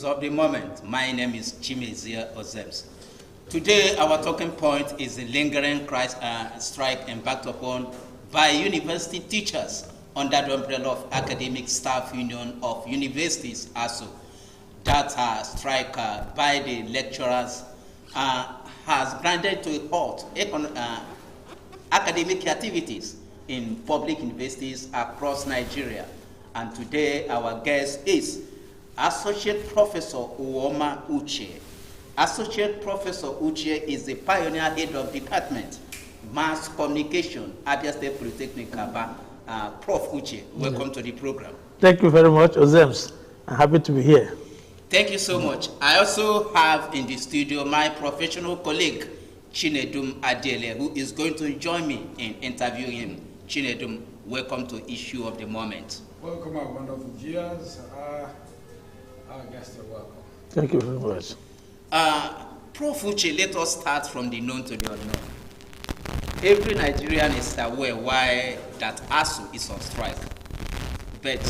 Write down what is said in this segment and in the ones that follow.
issues of the moment. My name is Chimezia Ozems. Today, our talking point is the lingering strike embarked upon by university teachers under the umbrella of Academic Staff Union of Universities, ASUU. That strike by the lecturers has granted to a halt academic activities in public universities across Nigeria. And today, our guest is Associate Professor Uoma Uche. Associate Professor Uche is the pioneer head of Department Mass Communication, Abia State Polytechnic, Aba. Prof. Uche, welcome to the program. Thank you very much, Ozems. I'm happy to be here. Thank you so much. I also have in the studio my professional colleague, Chinedum Adele, who is going to join me in interviewing him. Chinedum, welcome to Issue of the Moment. Welcome, our wonderful viewers. Our guests are welcome. Thank you very much. Prof. Uche, let us start from the known to the unknown. Every Nigerian is aware why that ASUU is on strike. But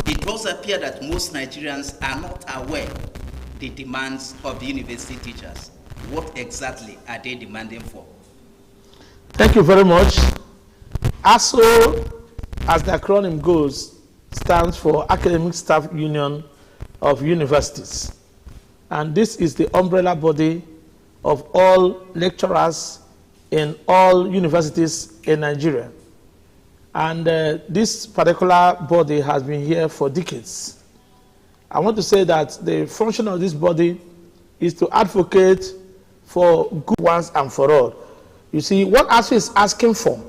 it does appear that most Nigerians are not aware the demands of the university teachers. What exactly are they demanding for? Thank you very much. ASUU, as the acronym goes, stands for Academic Staff Union of Universities. And this is the umbrella body of all lecturers in all universities in Nigeria. And this particular body has been here for decades. I want to say that the function of this body is to advocate for good ones and for all. You see, what ASUU is asking for,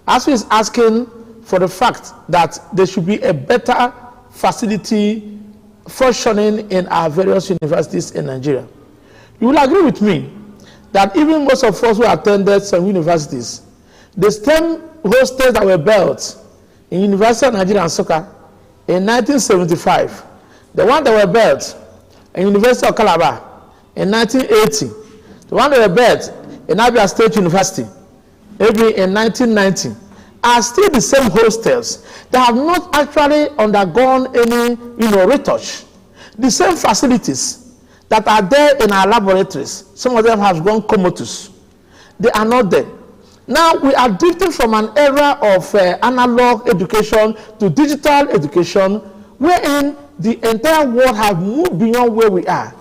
ASUU is asking for the fact that there should be a better facility functioning in our various universities in Nigeria. You will agree with me that even most of us who attended some universities, the STEM hostels that were built in University of Nigeria and Nsukka in 1975, the one that were built in University of Calabar in 1980, the one that were built in Abia State University maybe in 1990, are still the same hostels that have not actually undergone any retouch. The same facilities that are there in our laboratories, some of them have gone comatose. They are not there. Now we are drifting from an era of analog education to digital education, wherein the entire world has moved beyond where we are.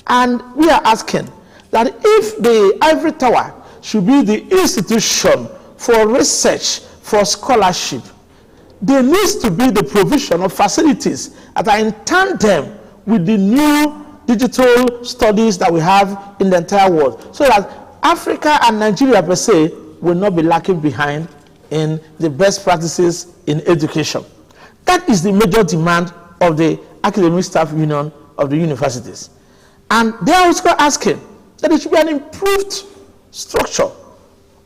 And we are asking that if the Ivory Tower should be the institution for research, for scholarship, there needs to be the provision of facilities that are in tandem with the new digital studies that we have in the entire world, so that Africa and Nigeria per se will not be lacking behind in the best practices in education. That is the major demand of the Academic Staff Union of the universities. And they are also asking that there should be an improved structure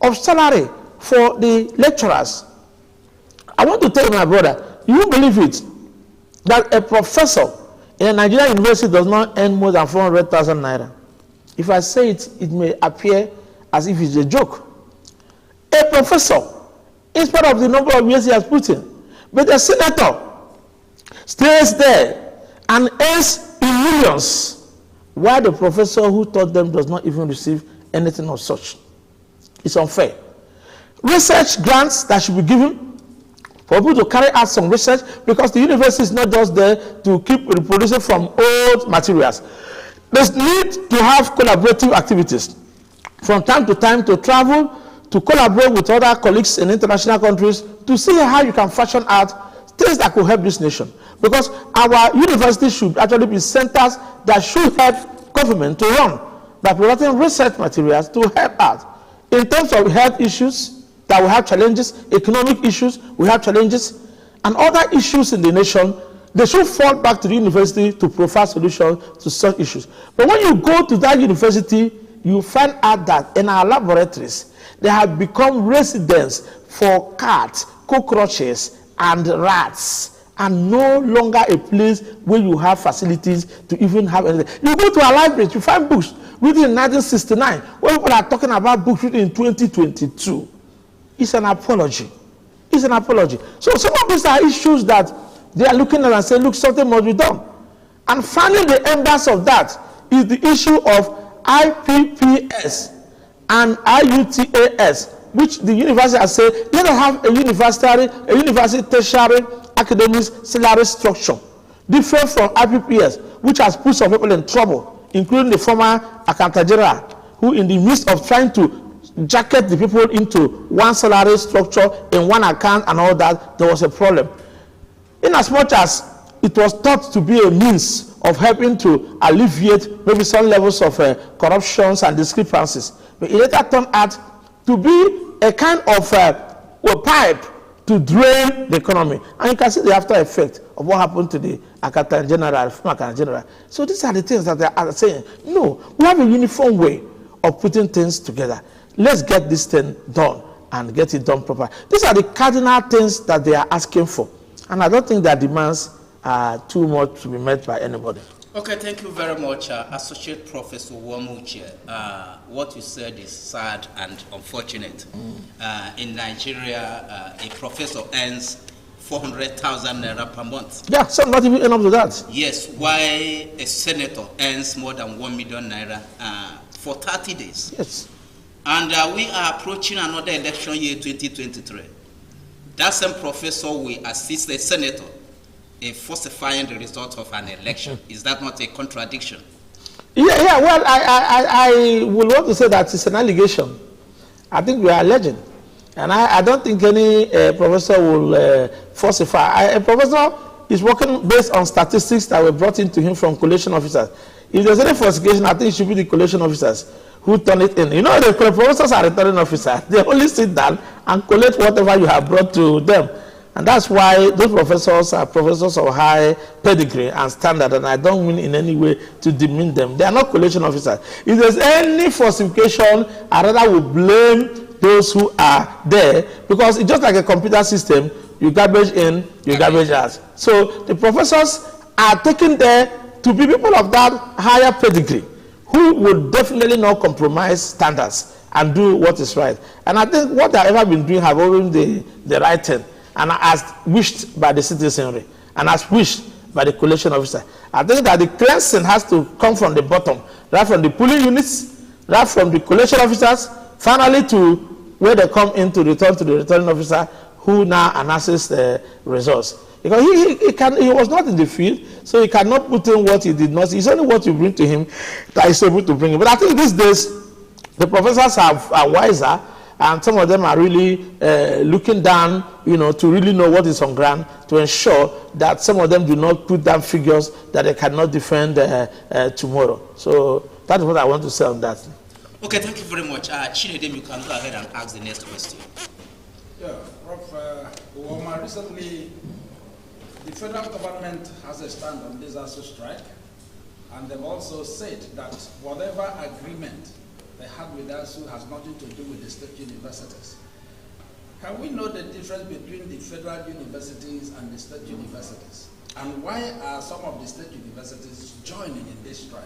of salary for the lecturers. I want to tell you, my brother, you won't believe it, that a professor in a Nigerian university does not earn more than 400,000 naira. If I say it, it may appear as if it's a joke. A professor, in spite of the number of years he has put in, but a senator stays there and earns in millions, while the professor who taught them does not even receive anything of such. It's unfair. Research grants that should be given for people to carry out some research, because the university is not just there to keep reproducing from old materials. There's need to have collaborative activities from time to time, to travel, to collaborate with other colleagues in international countries to see how you can fashion out things that could help this nation. Because our universities should actually be centers that should help government to run, by providing research materials to help out. In terms of health issues, that we have challenges, economic issues, we have challenges, and other issues in the nation, they should fall back to the university to provide solutions to such issues. But when you go to that university, you find out that in our laboratories, they have become residence for cats, cockroaches, and rats, and no longer a place where you have facilities to even have anything. You go to a library, you find books written in 1969, when people are talking about books written in 2022. It's an apology. It's an apology. So some of these are issues that they are looking at and saying, look, something must be done. And finding the embers of that is the issue of IPPS and IUTAS, which the university has said, let us have a university tertiary academic salary structure, different from IPPS, which has put some people in trouble, including the former Accountant General, who in the midst of trying to jacket the people into one salary structure in one account and all that, there was a problem. In as much as it was thought to be a means of helping to alleviate maybe some levels of corruptions and discrepancies, but it later turned out to be a kind of a pipe to drain the economy. And you can see the after effect of what happened to the Accountant General, former Accountant General. So these are the things that they are saying. No, we have a uniform way of putting things together. Let's get this thing done and get it done properly. These are the cardinal things that they are asking for. And I don't think their demands are too much to be met by anybody. Okay, thank you very much, Associate Professor Womuche. What you said is sad and unfortunate. In Nigeria, a professor earns 400,000 naira per month. Yeah, some not even enough to that. Yes, while a senator earns more than 1 million naira for 30 days. Yes. And we are approaching another election year, 2023. That same professor will assist a senator in falsifying the result of an election. Is that not a contradiction? Yeah, well, I would want to say that it's an allegation. I think we are alleging. And I don't think any professor will falsify. A professor is working based on statistics that were brought into him from collation officers. If there's any falsification, I think it should be the collation officers who turn it in. You know, the professors are returning officers. They only sit down and collect whatever you have brought to them. And that's why those professors are professors of high pedigree and standard, and I don't mean in any way to demean them. They are not collation officers. If there's any falsification, I rather will blame those who are there, because it's just like a computer system. You garbage in, you garbage out. So the professors are taken there to be people of that higher pedigree who would definitely not compromise standards and do what is right. And I think what they have ever been doing have always been the right thing, and as wished by the citizenry and as wished by the collation officer. I think that the cleansing has to come from the bottom, right from the polling units, right from the collation officers, finally to where they come in to return to the returning officer, who now announces the results. Because he was not in the field, so he cannot put in what he did not see. It's only what you bring to him that he's able to bring in. But I think these days, the professors are wiser, and some of them are really looking down, to really know what is on ground, to ensure that some of them do not put down figures that they cannot defend tomorrow. So that's what I want to say on that. Okay, thank you very much. Chinedem, you can go ahead and ask the next question. Yeah, Prof. Uwoma, recently the federal government has a stand on this ASUU strike, and they've also said that whatever agreement they had with ASUU has nothing to do with the state universities. Can we know the difference between the federal universities and the state universities? And why are some of the state universities joining in this strike?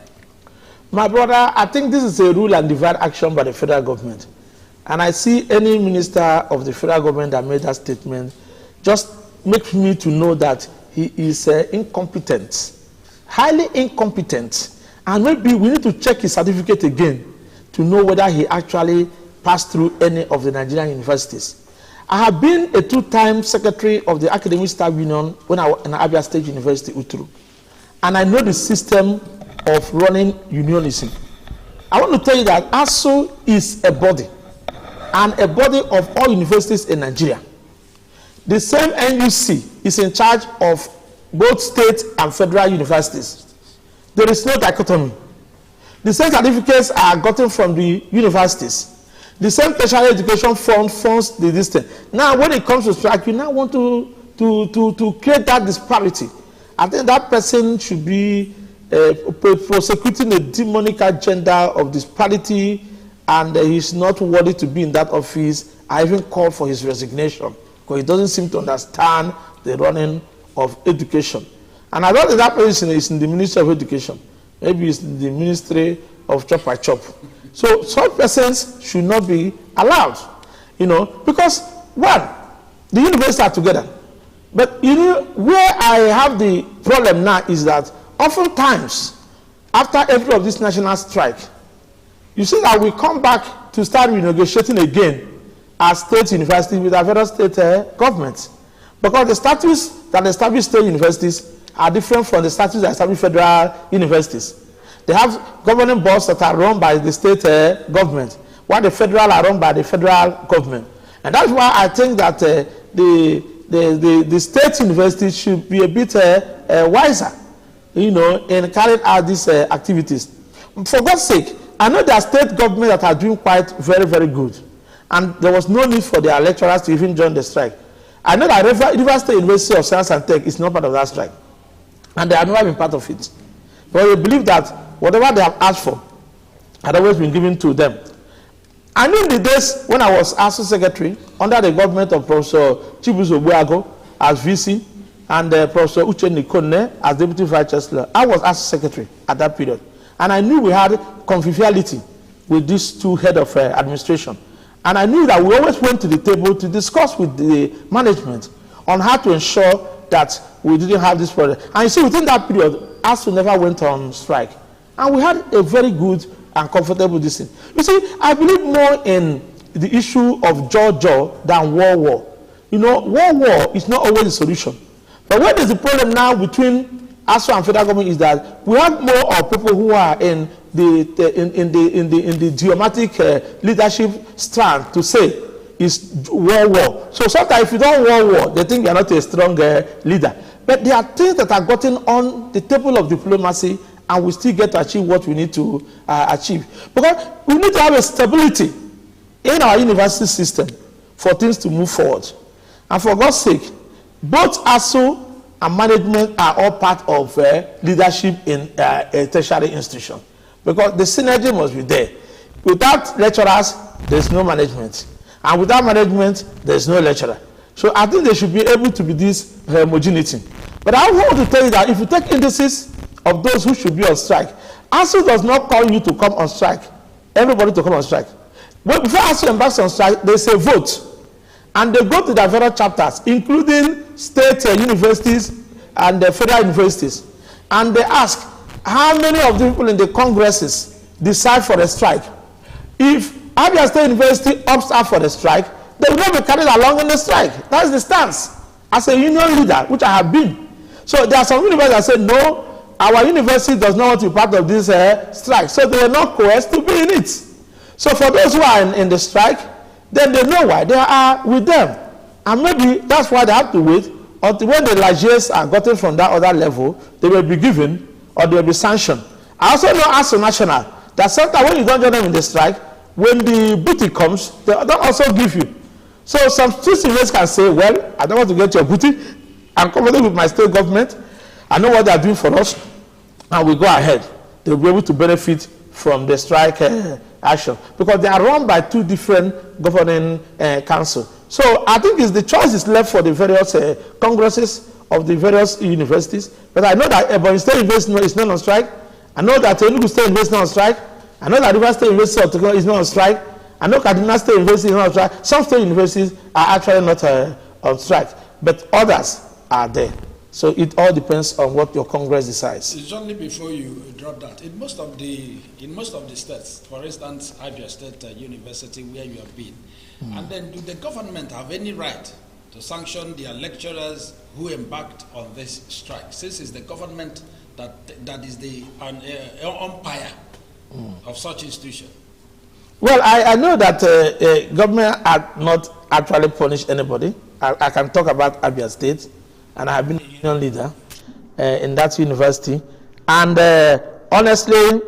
My brother, I think this is a rule and divide action by the federal government. And I see any minister of the federal government that made that statement just makes me to know that he is incompetent, highly incompetent. And maybe we need to check his certificate again to know whether he actually passed through any of the Nigerian universities. I have been a 2-time secretary of the Academic Staff Union when I was in Abia State University, Uturu. And I know the system of running unionism. I want to tell you that ASUU is a body, and a body of all universities in Nigeria. The same NUC is in charge of both state and federal universities. There is no dichotomy. The same certificates are gotten from the universities. The same tertiary education fund funds the distance. Now, when it comes to strike, you now want to create that disparity. I think that person should be prosecuting a demonic agenda of disparity, and he's not worthy to be in that office. I even called for his resignation because he doesn't seem to understand the running of education. And I don't think that person is in the Ministry of Education. Maybe it's in the Ministry of Chop by Chop. So such persons should not be allowed, because one, the universities are together. But where I have the problem now is that oftentimes, after every of this national strike, you see that we come back to start renegotiating again as state universities with our federal state governments. Because the statutes that establish state universities are different from the statutes that establish federal universities. They have governing boards that are run by the state government, while the federal are run by the federal government. And that's why I think that the state universities should be a bit wiser, in carrying out these activities. For God's sake, I know there are state governments that are doing quite very, very good. And there was no need for their lecturers to even join the strike. I know that River State University of Science and Tech is not part of that strike. And they have never been part of it. But they believe that whatever they have asked for had always been given to them. I knew in the days when I was ASUU secretary, under the government of Professor Chibuzo Buago as VC, and Professor Uche Nikone as Deputy Vice Chancellor, I was ASUU secretary at that period. And I knew we had conviviality with these two heads of administration. And I knew that we always went to the table to discuss with the management on how to ensure that we didn't have this problem. And you see, within that period, ASUU never went on strike. And we had a very good and comfortable decision. You see, I believe more in the issue of jaw than war. War is not always the solution. But what is the problem now between ASUU and federal government is that we have more of people who are in the geomatic leadership strand to say is war. So sometimes if you don't war, they think you are not a strong leader. But there are things that are gotten on the table of diplomacy, and we still get to achieve what we need to achieve. Because we need to have a stability in our university system for things to move forward. And for God's sake, both ASUU and management are all part of leadership in a tertiary institution. Because the synergy must be there. Without lecturers, there's no management. And without management, there's no lecturer. So I think there should be able to be this homogeneity. But I want to tell you that if you take indices of those who should be on strike, ASUU does not call you to come on strike, everybody to come on strike. But before ASUU embarks on strike, there's a vote. And they go to their federal chapters, including state universities and the federal universities. And they ask, how many of the people in the congresses decide for a strike? If Abia State University opts out for the strike, they will not be carried along in the strike. That's the stance. As a union leader, which I have been. So there are some universities that say, no, our university does not want to be part of this strike. So they are not coerced to be in it. So for those who are in the strike, then they know why they are with them. And maybe that's why they have to wait until when the largesse are gotten from that other level, they will be given or they will be sanctioned. I also know as a national that sometimes when you don't join them in the strike, when the booty comes, they don't also give you. So some students can say, well, I don't want to get your booty. I'm comfortable with my state government. I know what they are doing for us. And we go ahead. They'll be able to benefit from the strike action. Because they are run by two different governing councils. So I think the choice is left for the various congresses of the various universities. But I know that Ebonyi State University is not on strike. I know that Enugu State University is not on strike. I know that River State University of Technology is not on strike. I know Kaduna State University is not on strike. Some state universities are actually not on strike. But others are there. So it all depends on what your Congress decides. It's only before you drop that. In most of the states, for instance, Abia State University, where you have been, and then do the government have any right to sanction their lecturers who embarked on this strike? Since it's the government that is the umpire of such institution. Well, I know that government had not actually punished anybody. I can talk about Abia State. And I have been a union leader in that university. And honestly,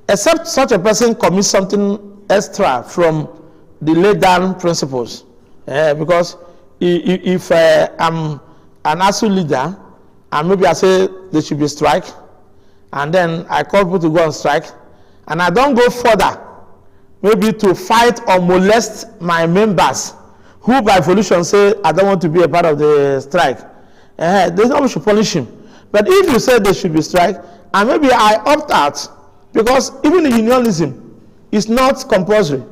except such a person commits something extra from the laid down principles. Because if I'm an ASUU leader, and maybe I say there should be a strike, and then I call people to go on strike, and I don't go further, maybe to fight or molest my members, who by volition say, I don't want to be a part of the strike. There's no way to punish him. But if you say there should be strike, and maybe I opt out, because even in unionism, it's not compulsory.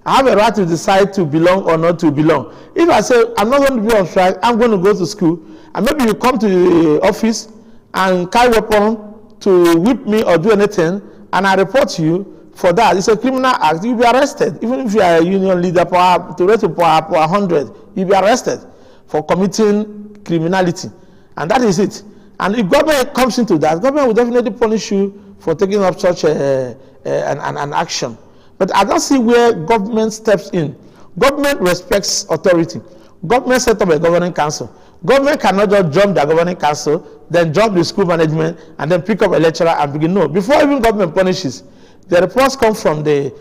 I have a right to decide to belong or not to belong. If I say I'm not going to be on strike, I'm going to go to school, and maybe you come to the office and carry weapon to whip me or do anything, and I report you for that, it's a criminal act, you'll be arrested. Even if you are a union leader, to rate of power 100, you'll be arrested for committing criminality. And that is it. And if government comes into that, government will definitely punish you for taking up such an action. But I don't see where government steps in. Government respects authority. Government set up a governing council. Government cannot just jump the governing council, then jump the school management, and then pick up a lecturer and begin. No, before even government punishes, the reports come from the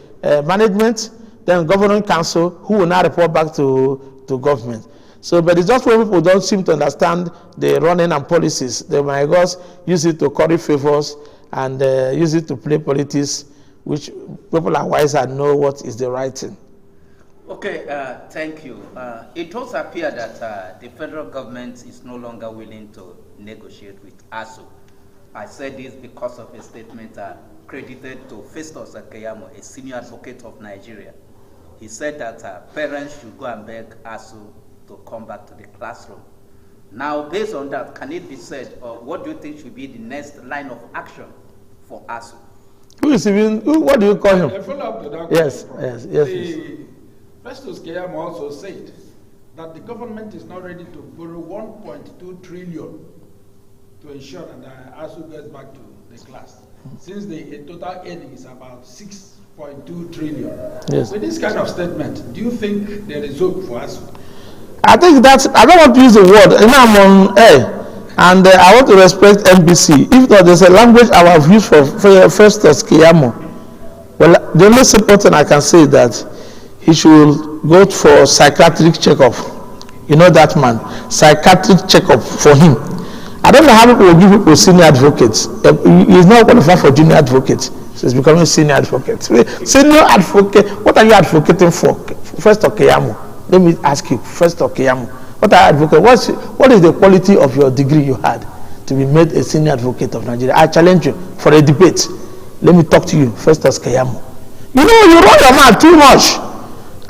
management, then governing council, who will now report back to government. So, but it's just when people don't seem to understand the running and policies. They might just use it to curry favors and use it to play politics, which people are wise and know what is the right thing. Okay, thank you. It does appear that the federal government is no longer willing to negotiate with ASUU. I said this because of a statement credited to Festus Keyamo, a senior advocate of Nigeria. He said that parents should go and beg ASUU to come back to the classroom. Now, based on that, can it be said, what do you think should be the next line of action for ASUU? Who is even, what do you call him? A follow-up to that Yes, question, yes. Festus Keyamo also said that the government is not ready to borrow 1.2 trillion to ensure that ASUU gets back to the class, since the total earning is about 6.2 trillion. Yes. With this kind of statement, do you think there is hope for ASUU? I think that's, I don't want to use the word, I'm on air, and I want to respect NBC. If not, there's a language I have used for Festus Keyamo. Well, the only simple thing I can say is that he should go for psychiatric checkup. You know that man, psychiatric checkup for him. I don't know how people will give people senior advocates. He's not qualified for junior advocate, so he's becoming senior advocate. Senior advocate, what are you advocating for? First of Keyamo. Let me ask you, first of Keyamo, what are you advocating? What is the quality of your degree you had to be made a senior advocate of Nigeria? I challenge you for a debate. Let me talk to you, first of Keyamo. You know, you run your mouth too much.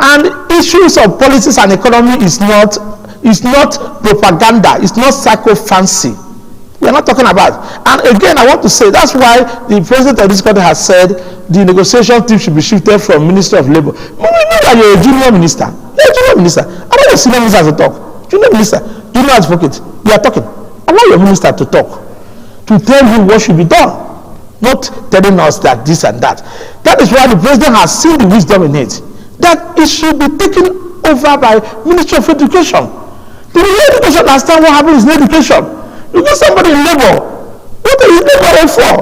And issues of politics and economy is not propaganda. It's not psycho-fancy. We are not talking about. And again, I want to say, that's why the president of this country has said the negotiation team should be shifted from Ministry of Labor. We know that you're a junior minister. You're a junior minister. Allow your senior minister to talk. Junior minister, junior advocate, you are talking. Allow your minister to talk, to tell you what should be done, not telling us that this and that. That is why the president has seen the wisdom in it, that it should be taken over by Ministry of Education. The education understand what happens in education. You get somebody in labor, what are you laboring for?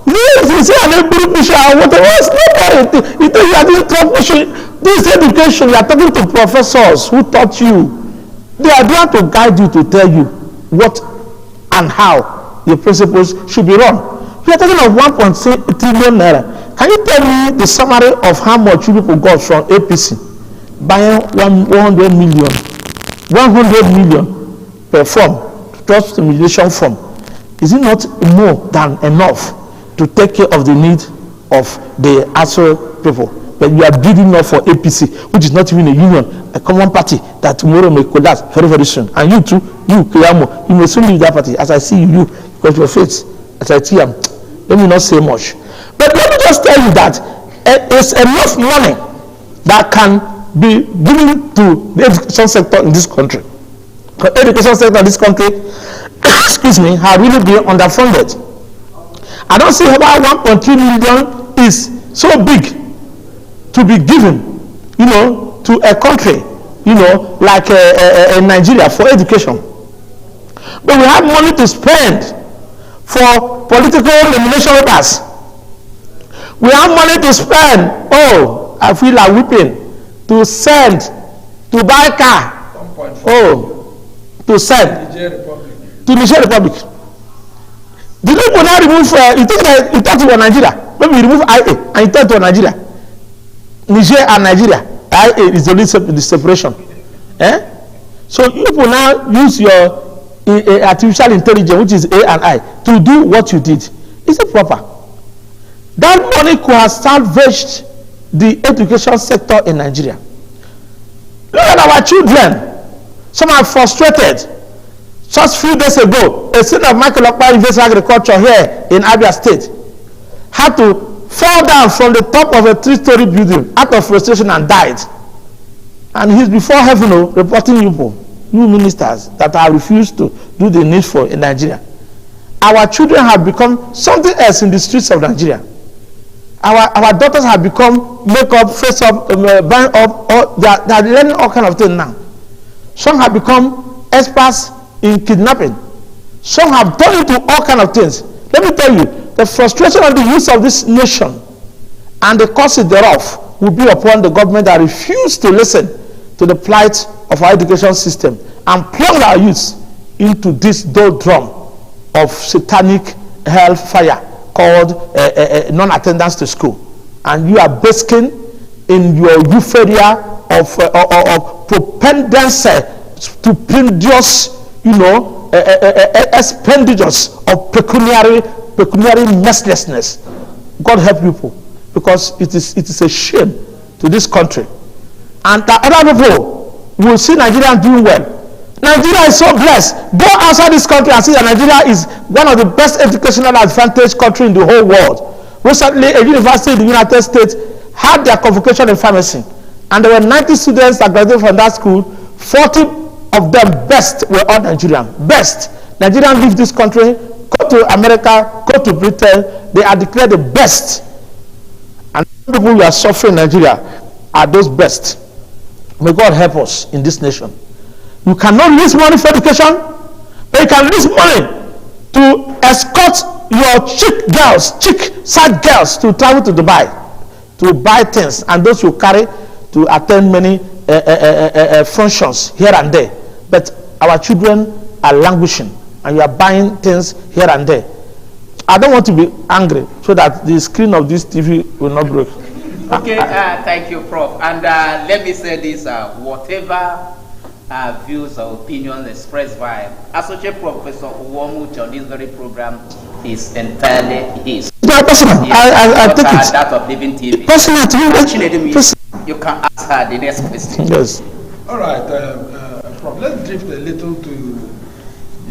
You say an able mission or whatever, it's not you think you are doing top mission. This education, you are talking to professors who taught you. They are there to guide you, to tell you what and how your principles should be run. You are talking of 1.6 trillion naira. Can you tell me the summary of how much you people got from APC buying 100 million, 100 million per form, trust stimulation form? Is it not more than enough to take care of the need of the ASUU people? But you are bidding up for APC, which is not even a union, a common party that tomorrow may collapse very, very soon. And you too, you, Keyamo, you may soon leave that party. As I see you, because your face, as I see you, let me not say much. But let me just tell you that it's enough money that can be given to the education sector in this country. The education sector in this country, excuse me, have really been underfunded. I don't see how 1.3 million is so big to be given, you know, to a country, you know, like Nigeria for education. But we have money to spend for political nomination papers. We have money to spend, oh, I feel like weeping, to send, to buy car, to send to Niger Republic. The people now remove, you talk to Nigeria, maybe you remove IA and you talk to Nigeria. Niger and Nigeria, IA is only the separation. So you people now use your artificial intelligence, which is A and I, to do what you did. Is it proper? That money could have salvaged the education sector in Nigeria. Look at our children. Some are frustrated. Just few days ago, a student of Michael Okpa University of Agriculture here in Abia State had to fall down from the top of a 3-story building out of frustration and died. And he's before heaven reporting you ministers that have refused to do the needful in Nigeria. Our children have become something else in the streets of Nigeria. Our daughters have become makeup, face up, buying up. They are learning all kinds of things now. Some have become experts in kidnapping. Some have turned into all kinds of things. Let me tell you, the frustration of the youth of this nation and the causes thereof will be upon the government that refuse to listen to the plight of our education system and plunge our youth into this doldrum of satanic hellfire called non-attendance to school. And you are basking in your euphoria of propendence stupendous, expenditures of pecuniary mercilessness. God help people, because it is a shame to this country. And that other people will see Nigeria doing well. Nigeria is so blessed. Go outside this country and see that Nigeria is one of the best educational advantaged country in the whole world. Recently, a university in the United States had their convocation in pharmacy, and there were 90 students that graduated from that school. 40 of them best were all Nigerian. Best. Nigerians leave this country, go to America, go to Britain. They are declared the best. And the people who are suffering in Nigeria are those best. May God help us in this nation. You cannot lose money for education, but you can lose money to escort your side girls to travel to Dubai to buy things, and those you carry to attend many functions here and there. But our children are languishing, and you are buying things here and there. I don't want to be angry so that the screen of this TV will not break. Okay, thank you, Prof. And let me say this, whatever views or opinions expressed by Associate Professor Uwomuche on this very program is entirely his. Yeah, personal. I take it. That of Living TV. Personal. You can ask her the next question. Yes. All right, Prof, let's drift a little to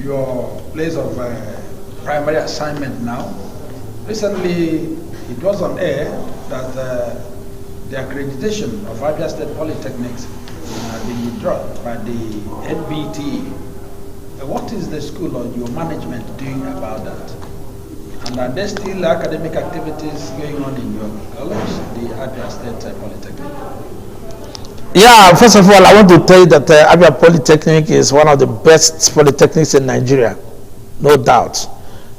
your place of primary assignment now. Recently, it was on air that the accreditation of Abia State Polytechnics been withdrawn by the NBT. What is the school or your management doing about that? And are there still academic activities going on in your college, the Abia State Polytechnic? Yeah, first of all, I want to tell you that Abia Polytechnic is one of the best polytechnics in Nigeria, no doubt.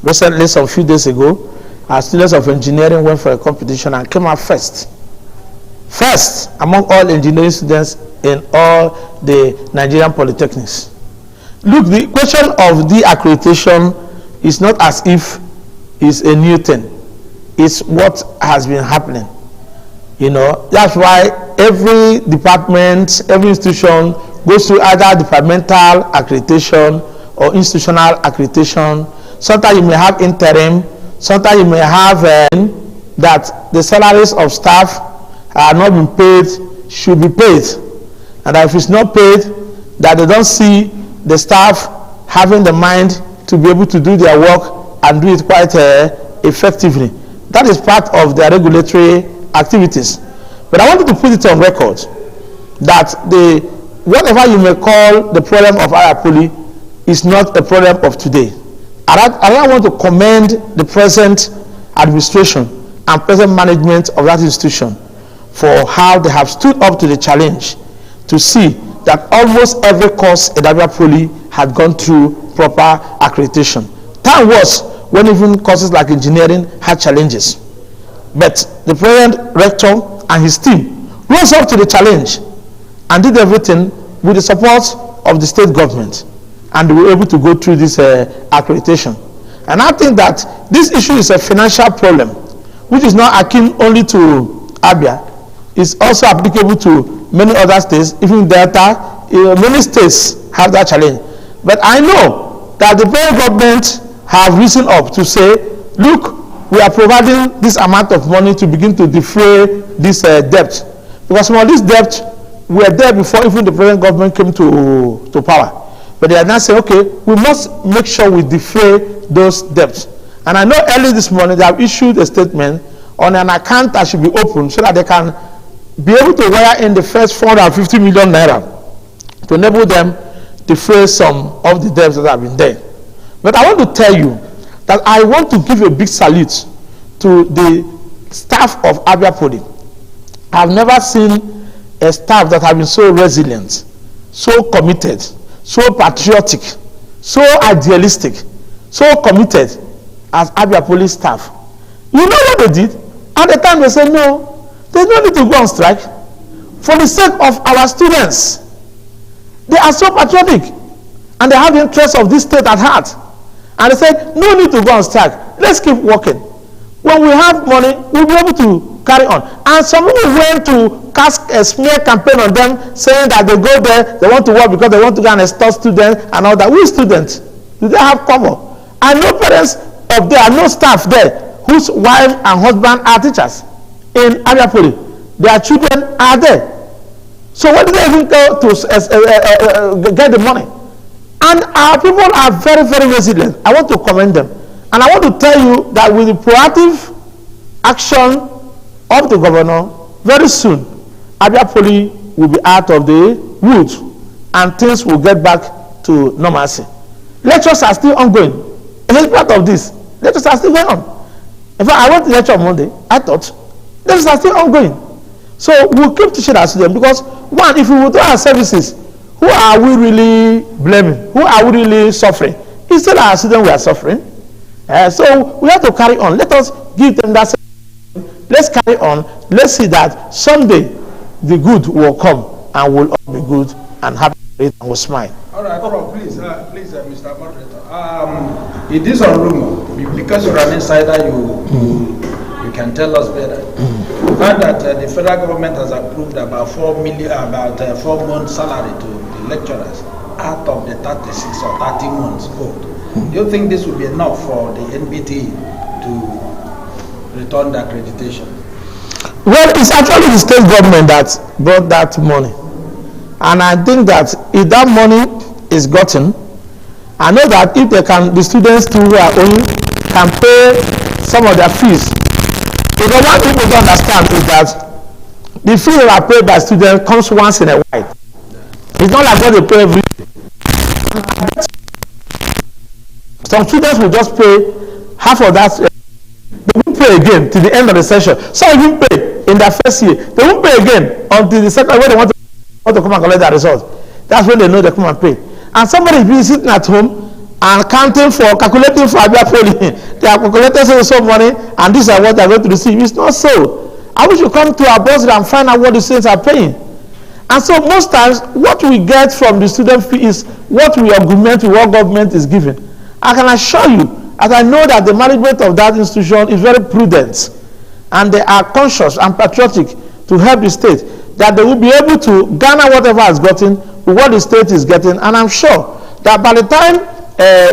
Recently, some few days ago, our students of engineering went for a competition and came out first among all engineering students in all the Nigerian polytechnics. Look, the question of the accreditation is not as if it's a new thing. It's what has been happening. That's why every department, every institution goes through either departmental accreditation or institutional accreditation. Sometimes you may have interim, sometimes you may have that the salaries of staff are not being paid, should be paid. And if it's not paid, that they don't see the staff having the mind to be able to do their work and do it quite effectively. That is part of their regulatory activities. But I wanted to put it on record that whatever you may call the problem of Abia Poly is not a problem of today. I want to commend the present administration and present management of that institution for how they have stood up to the challenge to see that almost every course in Abia Poly had gone through proper accreditation. Time was when even courses like engineering had challenges. But the present rector and his team rose up to the challenge and did everything with the support of the state government, and they were able to go through this accreditation. And I think that this issue is a financial problem, which is not akin only to Abia. It's also applicable to many other states, even Delta. Many states have that challenge. But I know that the federal government have risen up to say, look, we are providing this amount of money to begin to defray this debt. Because some of this debt were there before even the present government came to power. But they are now saying, okay, we must make sure we defray those debts. And I know early this morning they have issued a statement on an account that should be opened so that they can be able to wire in the first 450 million naira to enable them defray some of the debts that have been there. But I want to tell you that I want to give a big salute to the staff of Abia Poly. I've never seen a staff that have been so resilient, so committed, so patriotic, so idealistic, so committed as Abia Poly staff. You know what they did? At the time they said, no, there's no need to go on strike. For the sake of our students, they are so patriotic and they have the interests of this state at heart. And they said, no need to go on strike. Let's keep working. When we have money, we'll be able to carry on. And some people went to cast a smear campaign on them, saying that they go there, they want to work because they want to go and extort students and all that. We students, do they have cover? And no parents of there, no staff there, whose wife and husband are teachers in Abia Poly. Their children are there. So what do they even go to get the money? And our people are very, very resilient. I want to commend them. And I want to tell you that with the proactive action of the governor, very soon, Abia Poly will be out of the woods and things will get back to normalcy. Lectures are still ongoing. As part of this, lectures are still going on. In fact, I went to lecture on Monday. I thought, lectures are still ongoing. So we'll keep teaching our students because, one, if we withdraw our services, who are we really blaming? Who are we really suffering? It's still our students we are suffering. So we have to carry on. Let us give them that. Let's carry on. Let's see that someday the good will come and we'll all be good and happy and will smile. All right, Prof, please, Mr. Moderator. It is on rumor, because you're an insider, you can tell us better. We heard that the federal government has approved about 4 months salary to the lecturers out of the 36 or 30 months old. Do you think this will be enough for the NBT to return the accreditation? Well, it's actually the state government that brought that money. And I think that if that money is gotten, I know that if they can, the students too who are owing can pay some of their fees. Because what people don't understand is that the fee that are paid by students comes once in a while. It's not like what they pay every day. Some students will just pay half of that. They won't pay again till the end of the session. Some even pay in their first year. They won't pay again until the second when they want to come and collect their results. That's when they know they come and pay. And somebody is being sitting at home and calculating for Abia Poly. They are calculating so money and these are what they are going to receive. It's not so. I wish you come to our bursary and find out what the students are paying. And so most times what we get from the student fee is what we augment with what government is giving. I can assure you, as I know that the management of that institution is very prudent and they are conscious and patriotic to help the state, that they will be able to garner whatever has gotten with what the state is getting. And I'm sure that by the time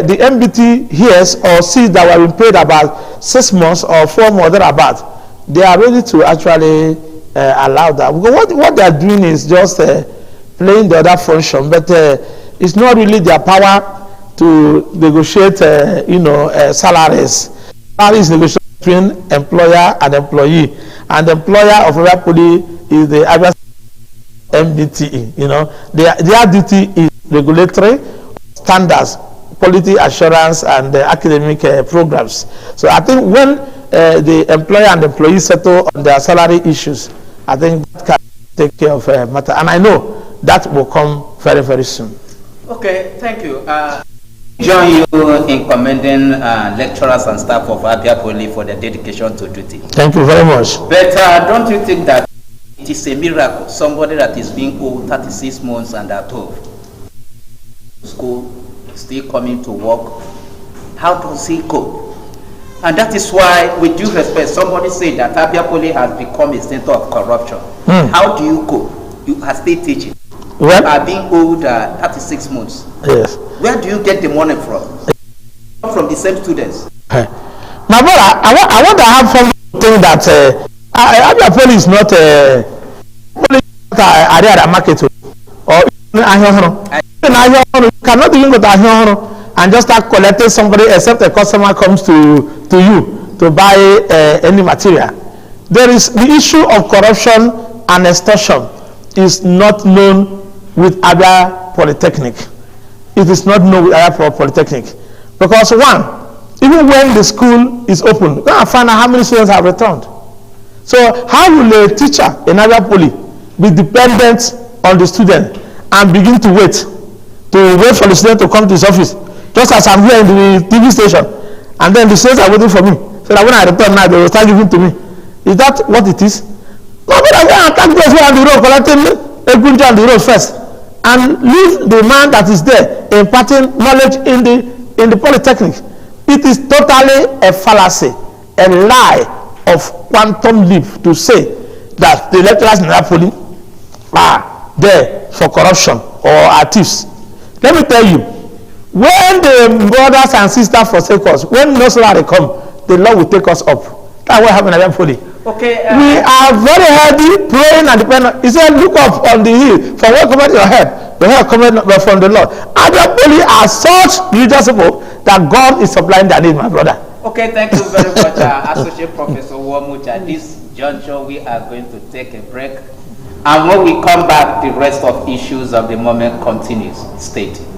the MBT hears or sees that we have been paid about 6 months or 4 months thereabout, they are ready to actually allow that. Because what they are doing is just playing the other function, but it's not really their power to negotiate, salaries. Salaries negotiated between employer and employee, and the employer of Abia Poly is the Abia MDTE. Their duty is regulatory standards, quality assurance, and academic programs. So I think when the employer and employee settle on their salary issues, I think that can take care of matter, and I know that will come very, very soon. Okay, thank you. Join you in commending lecturers and staff of Abia Poly for their dedication to duty. Thank you very much. But don't you think that it is a miracle, somebody that is being owed 36 months and above, school, still coming to work, how does he cope? And that is why, with due respect, somebody said that Abia Poly has become a center of corruption. How do you cope? You are still teaching. Well, you are being owed 36 months. Yes. Where do you get the money from? From the same students. My brother, I want to have something that Abia Poly is not a market or cannot even go to and just start collecting somebody except a customer comes to you to buy any material. There is the issue of corruption and extortion is not known with Abia Polytechnic. It is not known with Abia Polytechnic. Because one, even when the school is open, you can find out how many students have returned. So how will a teacher in Abia Poly be dependent on the student and begin to wait for the student to come to his office? Just as I'm here in the TV station, and then the students are waiting for me, so that when I return now, they will start giving to me. Is that what it is? No, but I can attack those who are on the road collecting a good job on the road first, and leave the man that is there imparting knowledge in the Polytechnic. It is totally a fallacy, a lie of quantum leap to say that the lecturers in Napoli are there for corruption or are thieves. Let me tell you, when the brothers and sisters forsake us, when no salary come, the Lord will take us up. That's what happened at Napoli. Okay. We are very healthy, praying and dependent. He said, look up on the hill, from where cometh your help? The help cometh from the Lord. And Napoli are such religious people that God is supplying their need, my brother. Okay, thank you very much, Associate Professor Uwomuche. At this juncture, we are going to take a break. And when we come back, the rest of issues of the moment continues. Stay tuned.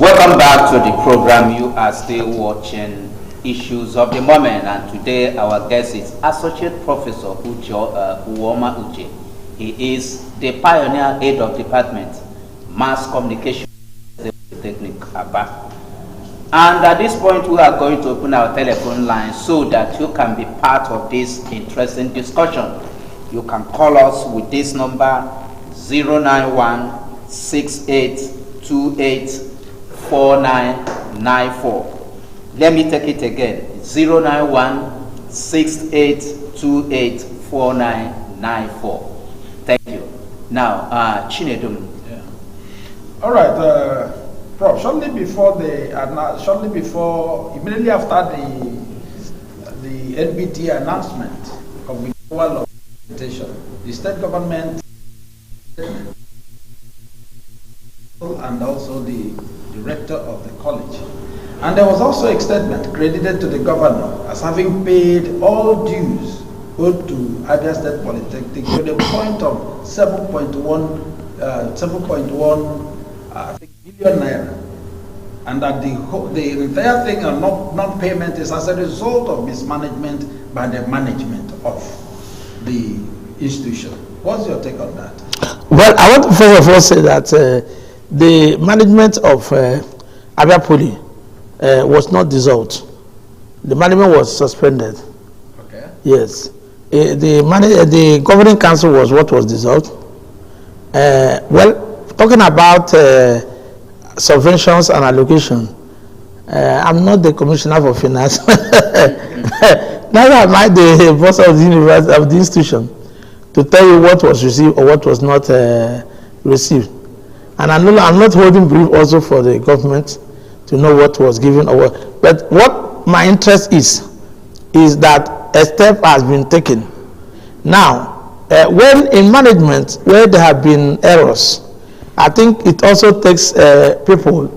Welcome back to the program. You are still watching Issues of the Moment, and today our guest is Associate Professor Uwomuche. He is the pioneer head of department, Mass Communication, Technique Aba. And at this point, we are going to open our telephone line so that you can be part of this interesting discussion. You can call us with this number 091-6828-4994. Let me take it again, 091-6828-4994. Thank you. Now, Chinedum. Yeah. All right, Prof. Immediately after the NBT announcement of withdrawal of The state government and also the director of the college. And there was also a statement credited to the governor as having paid all dues owed to Abia State Polytechnic to the point of 7.1 billion naira. And that the entire thing of non-payment is as a result of mismanagement by the management of the institution. What's your take on that? Well, I want to first of all say that the management of Abia Poly was not dissolved. The management was suspended. Okay. Yes. The governing council was what was dissolved. Well, talking about subventions and allocation, I'm not the commissioner for finance. Neither am I the boss of the university, of the institution, to tell you what was received or what was not received. And I'm not holding brief also for the government to know what was given or what. But what my interest is that a step has been taken. Now, when in management, where there have been errors, I think it also takes people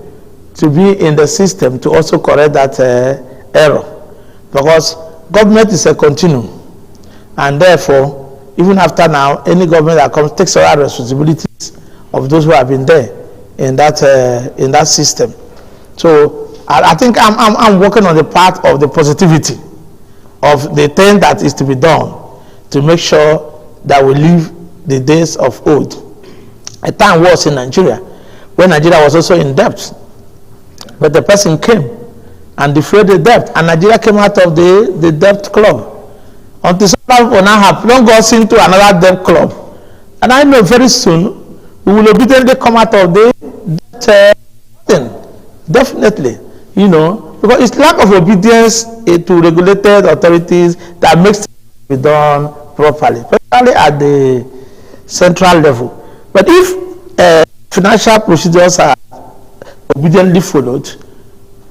to be in the system to also correct that error. Because government is a continuum. And therefore, even after now, any government that comes takes all responsibilities of those who have been there in that system. So I think I'm working on the part of the positivity of the thing that is to be done to make sure that we live the days of old. A time was in Nigeria when Nigeria was also in debt, but the person came and defrayed the debt, and Nigeria came out of the debt club. Until some people now have long gone into another debt club, and I know very soon we will obediently come out of the debt thing. Definitely, because it's lack of obedience to regulated authorities that makes it be done properly, especially at the central level. But if financial procedures are obediently followed,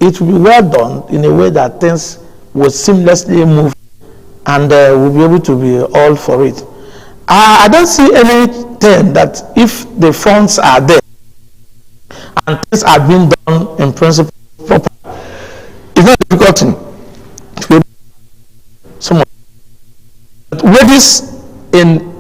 it will be well done in a way that things will seamlessly move, and we'll be able to be all for it. I don't see anything that if the funds are there and things are being done in principle properly, it's not difficult to be someone. But wages in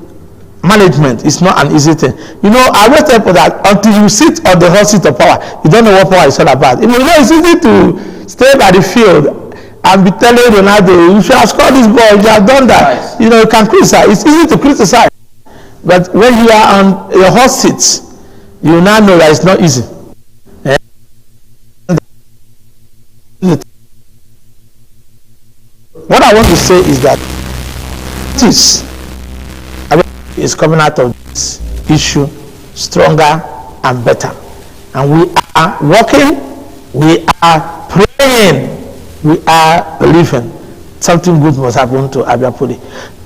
management is not an easy thing. I always tell people that until you sit on the hot seat of power, you don't know what power is all about. It's easy to stay by the field and be telling Ronaldo, you should have scored this ball, you have done that. Nice. You can criticize. It's easy to criticize. But when you are on your hot seat, you now know that it's not easy. What I want to say is that this is coming out of this issue stronger and better. And we are working, we are praying, we are believing something good must happen to Abia Poly.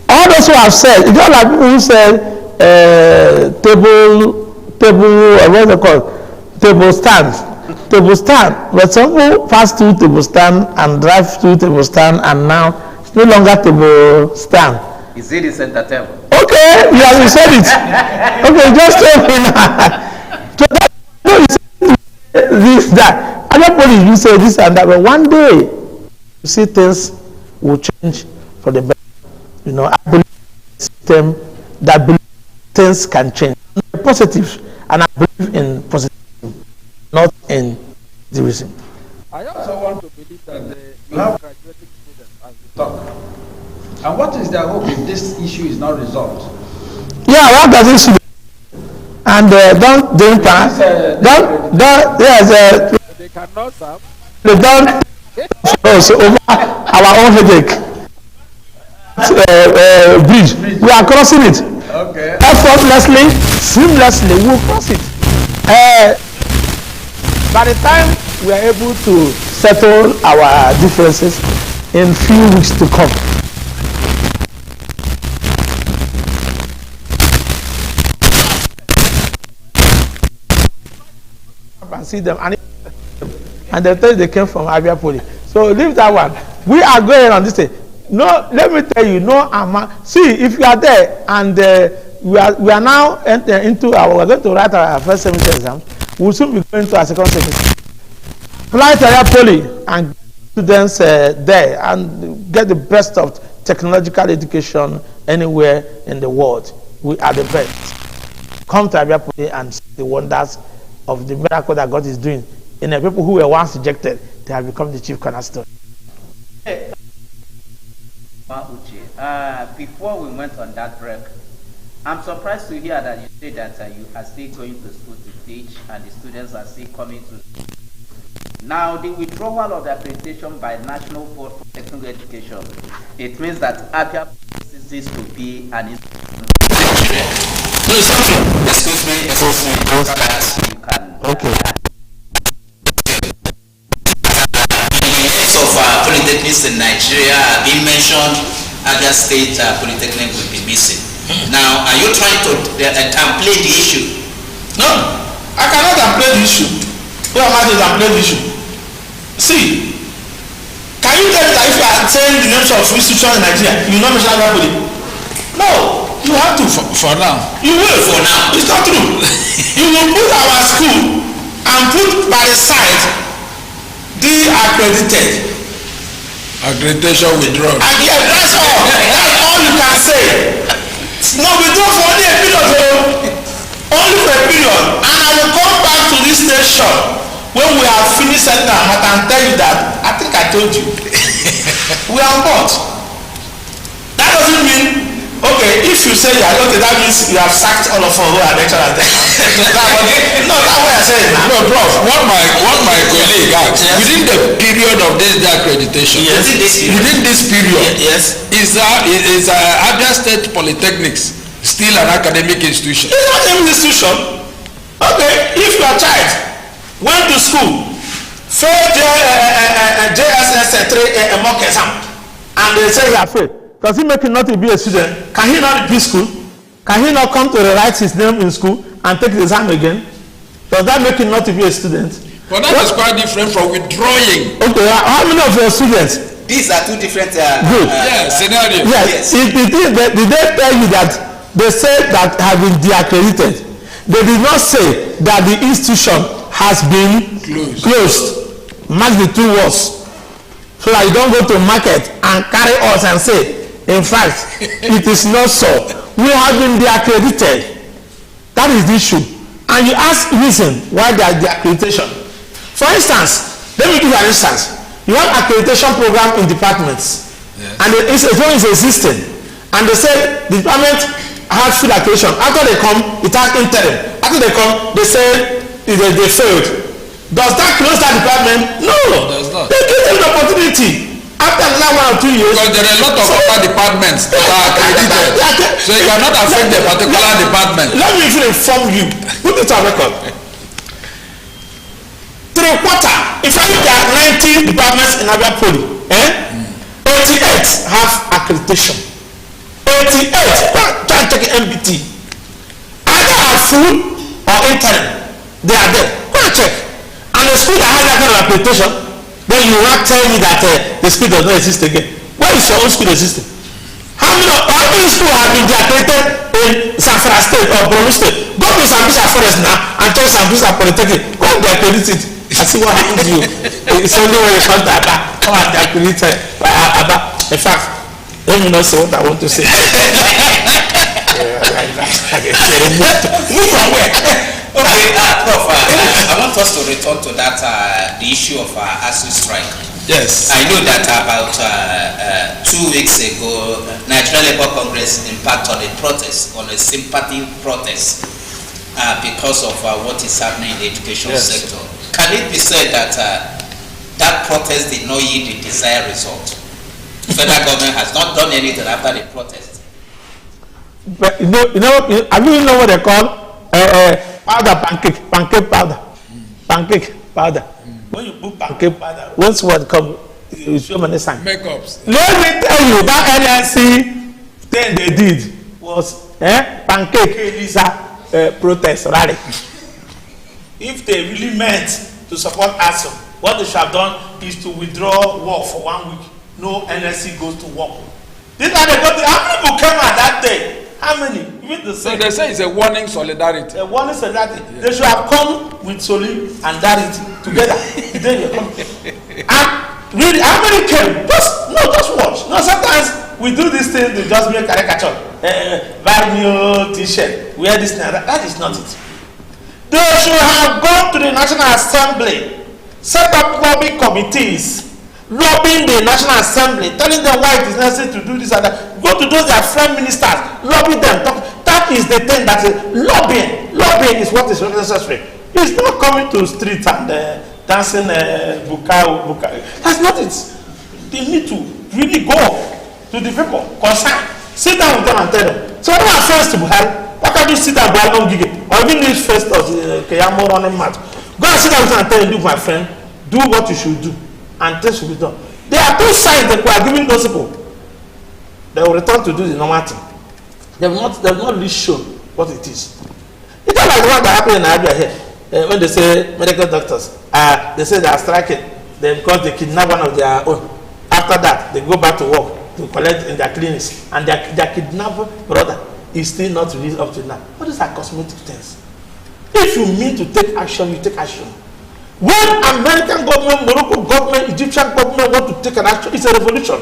All those who have said, it's not like people who said what's it called? Table stand. But some people pass through table stand and drive through table stand, and now it's no longer table stand. Is it the center table? Okay, you said it. Okay, just tell me now. So that Abia Poly, you say this and that, but one day you see things will change for the better. I believe in the system that believes things can change. I'm positive, and I believe in positive, not in the reason. I also want to believe that you have graduating students as we talk. And what is their hope if this issue is not resolved? Yeah, what does it do? And don't they cannot serve. They don't us over our own headache. Bridge. We are crossing it. Okay. Effortlessly, seamlessly, we will cross it. By the time we are able to settle our differences in few weeks to come, and see them, and they tell you they came from Abia Poly. So leave that one. We are going on this thing. No, let me tell you, no amount. See, if you are there and we are now we're going to write our first semester exam. We'll soon be going to our second semester. Apply to our poly and students there and get the best of technological education anywhere in the world. We are the best. Come to Abia Poly and see the wonders of the miracle that God is doing. In the people who were once rejected, they have become the chief cornerstone. Before we went on that break, I'm surprised to hear that you say that you are still going to school to teach and the students are still coming to school. Now, the withdrawal of the accreditation by National Board for Technical Education, it means that Abia ceases to be an institution. Excuse me. You can. Okay. Of polytechnics in Nigeria being mentioned, Abia State Polytechnic will be missing. Now, are you trying to downplay the issue? No, I cannot downplay the issue. Who am I to downplay the issue? See, can you tell me that if you are saying the names of institutions in Nigeria, you will not mention Abia Poly? No, you have to for now. You will for now. It's not true. You will put our school and put by the side the accredited. Accreditation withdrawn. And yeah, that's all. That's all you can say. No, withdraw for only a period. Only for a period. And I will come back to this station when we have finished setting our matter and tell you that I think I told you. We are on board. That doesn't mean, okay, if you say you are okay, that means you have sacked all of us who are lecturers there. No, that's what I said. No, Prof, what my colleague asked, yes. Within the period of this accreditation, yes. within this period, yes. is Abia State Polytechnics still an academic institution? It's not an institution. Okay, if your child went to school, failed JSS 3 mock exam, and they say He are afraid. Does he make him not to be a student? Can he not repeat school? Can he not come to rewrite his name in school and take the exam again? Does that make him not to be a student? But that is quite different from withdrawing. Okay, how many of your students? These are two different scenarios. Yes. Did they tell you that they said that have been deaccredited? They did not say that the institution has been closed. Mark the two words. So that you don't go to market and carry us and say, in fact, it is not so. We have been deaccredited. That is the issue. And you ask reason why they are deaccreditation. For instance, let me give you an instance. You have accreditation program in departments, yes. And it's existing. And they say the department has full accreditation. After they come, it has interim. After they come, they say they failed. Does that close that department? No. It does not. They give them the opportunity. After another 1 or 2 years. Because there are a lot of other departments that are accredited. So you cannot affect the particular department. Let me even inform you. Put it on record. 3/4. In fact, there are 90 departments in Abia Poly. 88 have accreditation. 88. Try and check MBT. Either are full or interim. They are there. Go and check. And the school that has that kind of accreditation, then you will not tell me that the school does not exist again. Where is your own school existing? How many schools have been deaccredited in Zamfara State or Borno State? Go to Sambisa Forest now and check Sambisa Polytechnic. Go and deaccredit it. I see what happened to you. It's only when you come to Aba, come and deaccredit Aba. In fact, let me not say what I want to say. Move from where? Okay, Prof, I want us to return to that the issue of ASUU strike. Yes. I know that about 2 weeks ago, Nigeria Labour Congress embarked on a protest, on a sympathy protest, because of what is happening in the education sector. Can it be said that that protest did not yield the desired result? The federal government has not done anything after the protest. But you know, I mean, you know what they call powder pancake powder, pancake powder. When you put pancake powder, once what come, you show many signs. Makeups. Let me tell you that NLC thing they did was pancake Elisa protest rally. If they really meant to support ASUU, what they should have done is to withdraw war for 1 week. no NSC goes to work. These are the how many people came out that day? How many? Even the so they say it's a warning solidarity. A warning solidarity. Yeah. They should have come with solidarity together. Then they come. And really, how many came? Just watch. No, sometimes we do this thing to just make caricature. Buy new T-shirt, wear this now. That is not it. They should have gone to the National Assembly, set up lobby committees, lobbying the National Assembly, telling them why it is necessary to do this and that. Go to those their friend ministers, lobby them. That is the thing that is lobbying is what is necessary. It's not coming to the street and dancing buka. That's not it. They need to really go to the people concerned. Sit down with them and tell them. So when I first to Buhari, why can't you sit down Buhari don't give it? Or even this first of Keyamo running match. Go and sit down with them and tell them, my friend, do what you should do. And things will be done. There are two sides that we are giving those people. They will return to do the normal thing. They have not really shown what it is. It's not like the one that happened in Abia here. When they say medical doctors, they say they are striking because they kidnap one of their own. After that, they go back to work to collect in their clinics, and their kidnapper brother is still not released up to now. What is our cosmetic things? If you mean to take action, you take action. When American government, Morocco government, Egyptian government want to take an action, it's a revolution.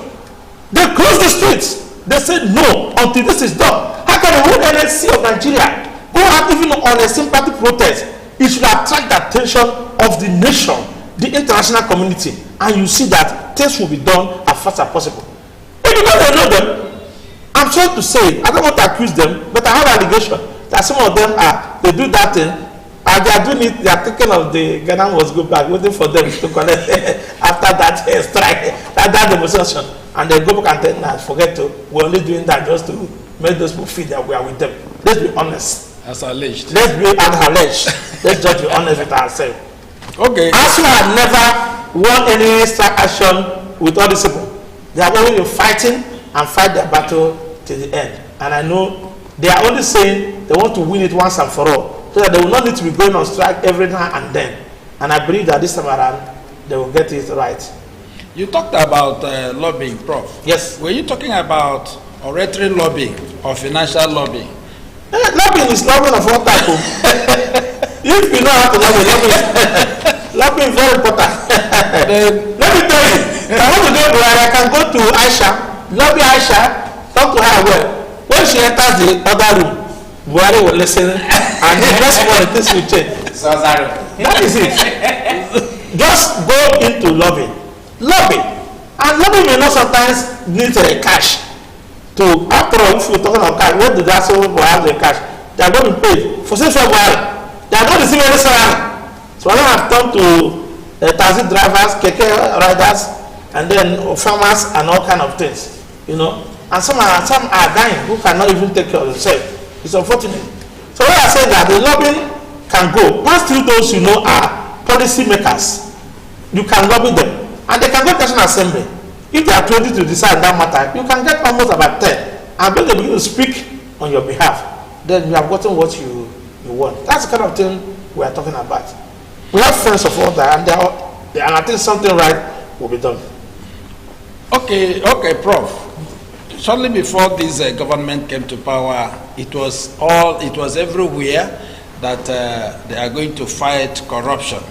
They close the streets. They say no until this is done. How can the whole NSC of Nigeria go out even on a sympathy protest? It should attract the attention of the nation, the international community, and you see that things will be done as fast as possible. And because they know them, I'm sorry to say, I don't want to accuse them, but I have allegation that some of them they do that thing, and they are doing it, they are thinking of the Ghana must go back, waiting for them to collect after that strike, that demonstration, and they go back and tell them, forget to, we're only doing that just to make those people feel that we are with them. Let's be honest. As alleged. Let's just be honest with ourselves. Okay. ASUU had never won any strike action with all these people. They have only been fighting and fight their battle till the end. And I know they are only saying they want to win it once and for all, so that they will not need to be going on strike every now and then. And I believe that this time around they will get it right. You talked about lobbying, Prof. Yes. Were you talking about oratory lobbying or financial lobbying? Lobbying is lobbying of all type. If you know how to lobbying is very important. Let me tell you, I want to go where I can go to Aisha, lobby Aisha, talk to her well. When she enters the other room, Buhari will listen, and the next one things will change. That is it. Just go into lobbying. And lobbying may not sometimes need cash. To after all, if you're talking about cash, where do they also have the cash? They are going to pay for since February. They are not receiving any salary. So I don't have come to taxi drivers, keke riders, and then farmers and all kind of things, you know. And some are dying who cannot even take care of themselves. It's unfortunate. So when I say that the lobbying can go, once through those you know are policy makers, you can lobby them, and they can go to National Assembly. If they are ready to decide that matter, you can get almost about 10, and when they begin to speak on your behalf, then you have gotten what you want. That's the kind of thing we are talking about. We have friends of all that, and I think something right will be done. Okay, Prof. Shortly before this government came to power, it was everywhere that they are going to fight corruption.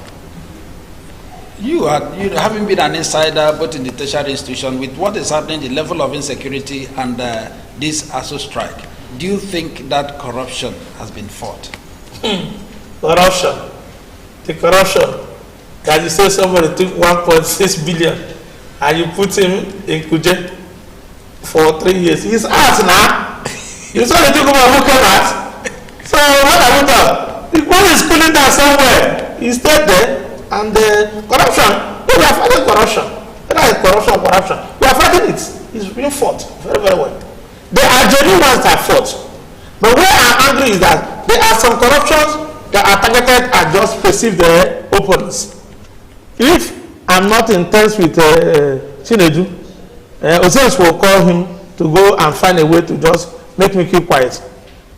You having been an insider both in the tertiary institution, with what is happening, the level of insecurity and this ASUU strike, do you think that corruption has been fought? Corruption. The corruption that you say somebody took 1.6 billion and you put him in Kuje for 3 years. He's out now. You saw the people who came out. So what have we done? The one is cooling down somewhere. He stayed there. And corruption, we are fighting corruption. Whether it's corruption, we are fighting it. It's being fought very, very well. There are genuine ones that fought. But where I'm angry is that there are some corruptions that are targeted at just perceived opponents. If I'm not in terms with Chinedu, Osiris will call him to go and find a way to just make me keep quiet.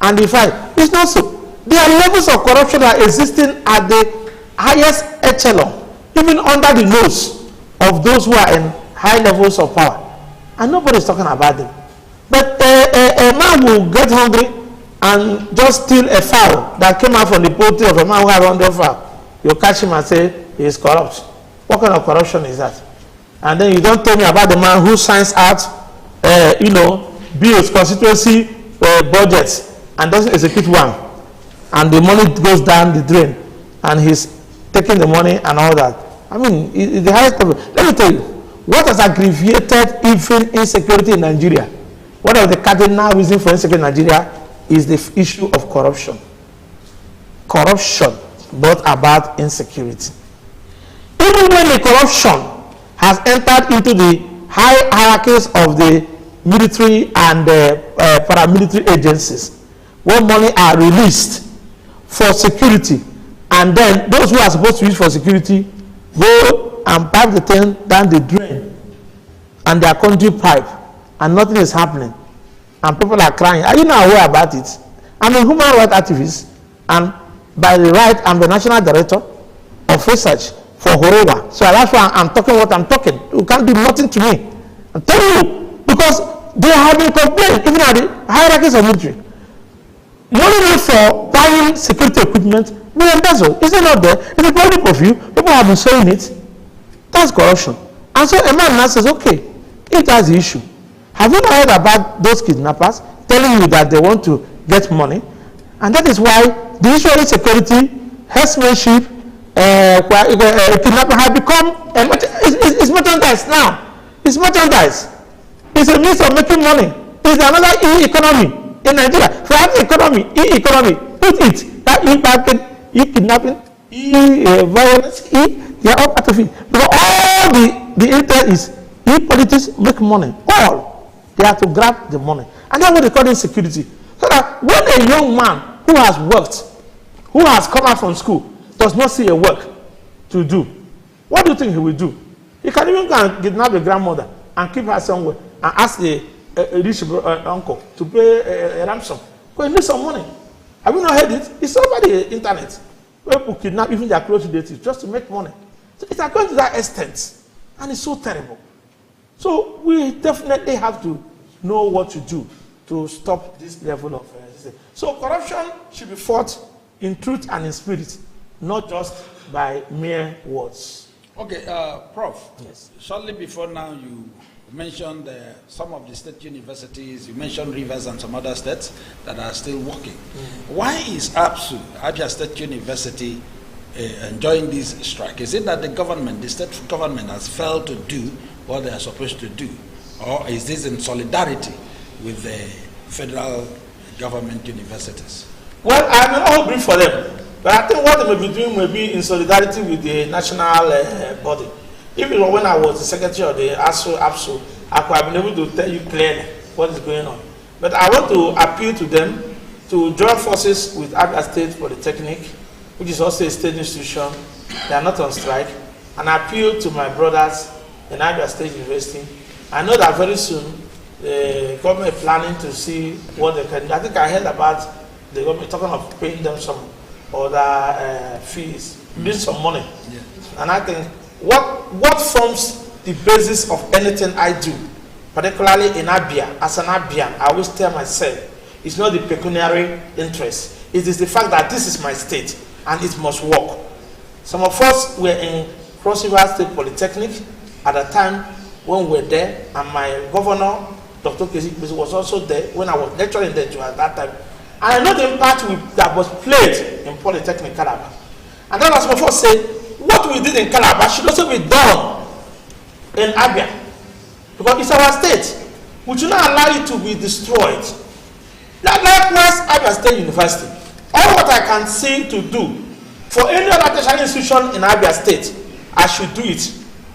And in fact, it's not so. There are levels of corruption that are existing at the highest echelon, even under the nose of those who are in high levels of power, and nobody's talking about them. But a man will get hungry and just steal a fowl that came out from the poultry of a man who had 100 fowl. You catch him and say he is corrupt. What kind of corruption is that? And then you don't tell me about the man who signs out, bills, constituency budgets, and doesn't execute one. And the money goes down the drain, and he's taking the money and all that. I mean, it's the highest problem. Let me tell you, what has aggravated even insecurity in Nigeria? One of the cardinal reasons for insecurity in Nigeria is the issue of corruption. Corruption brought about insecurity. Even when the corruption has entered into the high hierarchies of the military and paramilitary agencies, when money are released for security, and then those who are supposed to use for security go and pipe the thing down the drain and their conduit pipe, and nothing is happening, and people are crying. Are you not aware about it? I'm a human rights activist, and by the right, I'm the national director of research for Horowa. So that's why I'm talking what I'm talking. You can't do nothing to me. I'm telling you, because they have been complaining, even at the hierarchies of military. Money for buying security equipment, we embezzle. Is it not there? It's a public of you. People have been saying it. That's corruption. And so a man now says, okay, if that's the issue, have you not heard about those kidnappers telling you that they want to get money? And that is why the issue of security, herdsmanship, kidnapping have become it's merchandise now. It's merchandise. It's a means of making money. It's another e-economy in Nigeria. For having economy, e-economy, put it that e-market, e-kidnapping, e-violence, they are all part of it. Because all the intent is e-politics make money. All they have to grab the money, and that's what they call insecurity. So that when a young man who has worked, who has come out from school, does not see a work to do, what do you think he will do? He can even go and kidnap a grandmother and keep her somewhere and ask a rich uncle to pay a ransom. Because he needs some money. Have you not heard it? It's over the internet. Where people kidnap even their close relatives just to make money. So it's going to that extent. And it's so terrible. So we definitely have to know what to do to stop this level of so corruption should be fought in truth and in spirit, not just by mere words. Okay, Prof. Yes. Shortly before now, you mentioned some of the state universities, you mentioned Rivers and some other states that are still working. Why is ASUU, Abia State University, enjoying this strike? Is it that the government, the state government, has failed to do what they are supposed to do? Or is this in solidarity with the federal government universities? Well, I may all brief for them, but I think what they may be doing may be in solidarity with the national body. Even when I was the secretary of the ASUU, I could have been able to tell you clearly what is going on. But I want to appeal to them to join forces with Abia State Polytechnic, which is also a state institution. They are not on strike. And I appeal to my brothers in Abia State University. I know that very soon the government is planning to see what they can do. I think I heard about the government talking of paying them some other fees, doing some money. Yeah. And I think what forms the basis of anything I do, particularly in Abia, as an Abian, I always tell myself, it's not the pecuniary interest. It is the fact that this is my state and it must work. Some of us were in Cross River State Polytechnic at the time when we were there, and my governor, Dr. Kezi, was also there when I was lecturing there at that time. And I know the impact that was played in Polytechnic Calabar. And then as some of us say, what we did in Calabar should also be done in Abia. Because it's our state. We should not allow it to be destroyed. Likewise, Abia State University. All what I can see to do for any other tertiary institution in Abia State, I should do it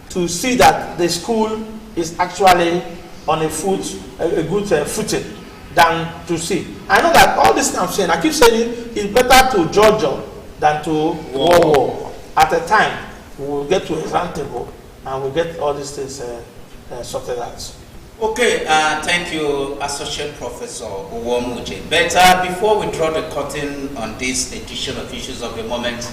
to see that the school is actually on a good footing than to see. I know that all this I'm saying, I keep saying it's better to Georgia than to war. At a time, we will get to a round table and we'll get all these things sorted out. Okay, thank you, Associate Professor Uwomuje. But before we draw the curtain on this edition of Issues of the Moment,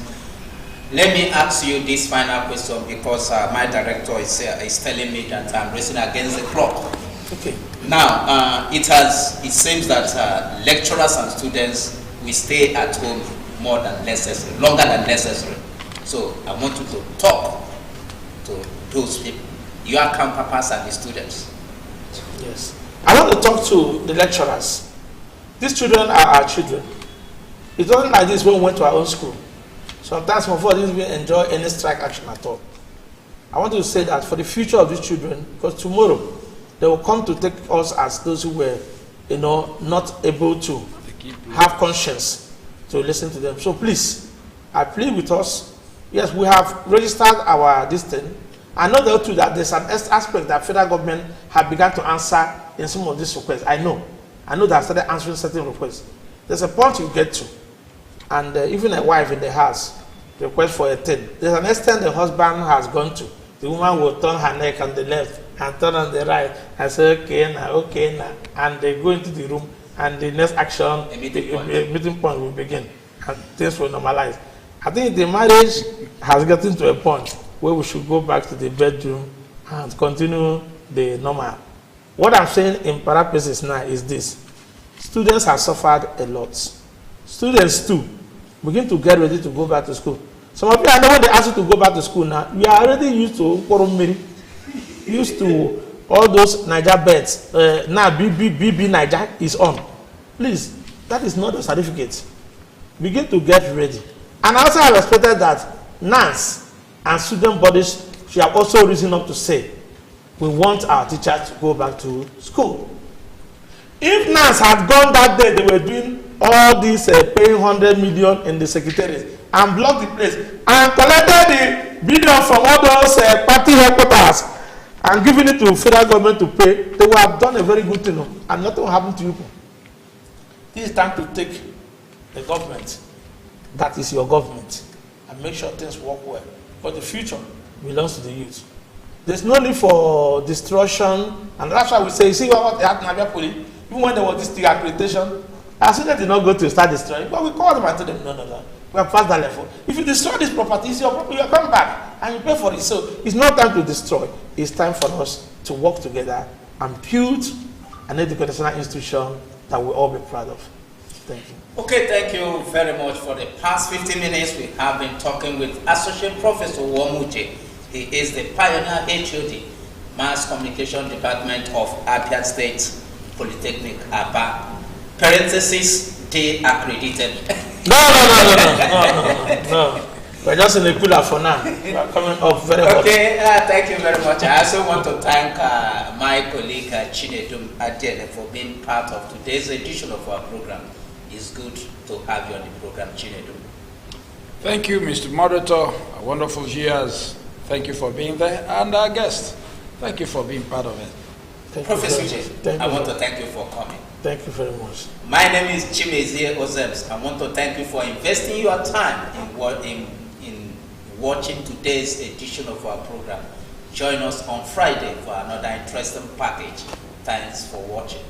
Let me ask you this final question because my director is telling me that I'm racing against the clock. Okay. Now, it seems that lecturers and students will stay at home more than necessary, longer than necessary. So I want you to talk to those people, your counterparts and the students. Yes. I want to talk to the lecturers. These children are our children. It wasn't like this when we went to our own school. Sometimes some of us didn't even enjoy any strike action at all. I want to say that for the future of these children, because tomorrow they will come to take us as those who were, not able to have conscience to listen to them. So please, I plead with us. Yes, we have registered our distance. I know though too that there's an aspect that federal government have begun to answer in some of these requests. I know they have started answering certain requests. There's a point you get to, and even a wife in the house request for a thing. There's an extent the husband has gone to. The woman will turn her neck on the left and turn on the right and say, okay now, and they go into the room, and the next action, a meeting point will begin, and things will normalize. I think the marriage has gotten to a point where we should go back to the bedroom and continue the normal. What I'm saying in paraphrases now is this: students have suffered a lot. Students too begin to get ready to go back to school. Some of you, I know when they ask you to go back to school now, we are already used to Koromiri, used to all those Niger beds. Now BB Niger is on. Please, that is not a certificate. Begin to get ready. And also I respected that NANS and student bodies should have also risen up to say, we want our teachers to go back to school. If NANS had gone that day, they were doing all this paying 100 million in the secretariat and blocked the place and collected the billion from all those party headquarters and given it to federal government to pay, they would have done a very good thing, and nothing will happen to you. This is time to take the government that is your government and make sure things work well. But the future belongs to the youth. There's no need for destruction, and that's why we say, you see what happened in Abia Police? Even when there was this accreditation, our students did not go to start destroying, but we called them and told them, no, we have passed that level. If you destroy this property, it's your property, you come back and you pay for it. So it's not time to destroy. It's time for us to work together and build an educational institution that we'll all be proud of. Thank you. Okay, thank you very much. For the past 15 minutes, we have been talking with Associate Professor Womuje. He is the pioneer HOD, Mass Communication Department of Abia State Polytechnic, Aba. Parenthesis, they accredited. No. We're just in the cooler for now. We're coming up very hot. Okay, thank you very much. I also want to thank my colleague Chinedum Adele for being part of today's edition of our program. It's good to have you on the program, Chinedum. Thank you, Mr. Moderator. Wonderful years. Thank you for being there. And our guest, thank you for being part of it. Professor J, I want to thank you for coming. Thank you very much. My name is Chimezie Ozems. I want to thank you for investing your time in watching today's edition of our program. Join us on Friday for another interesting package. Thanks for watching.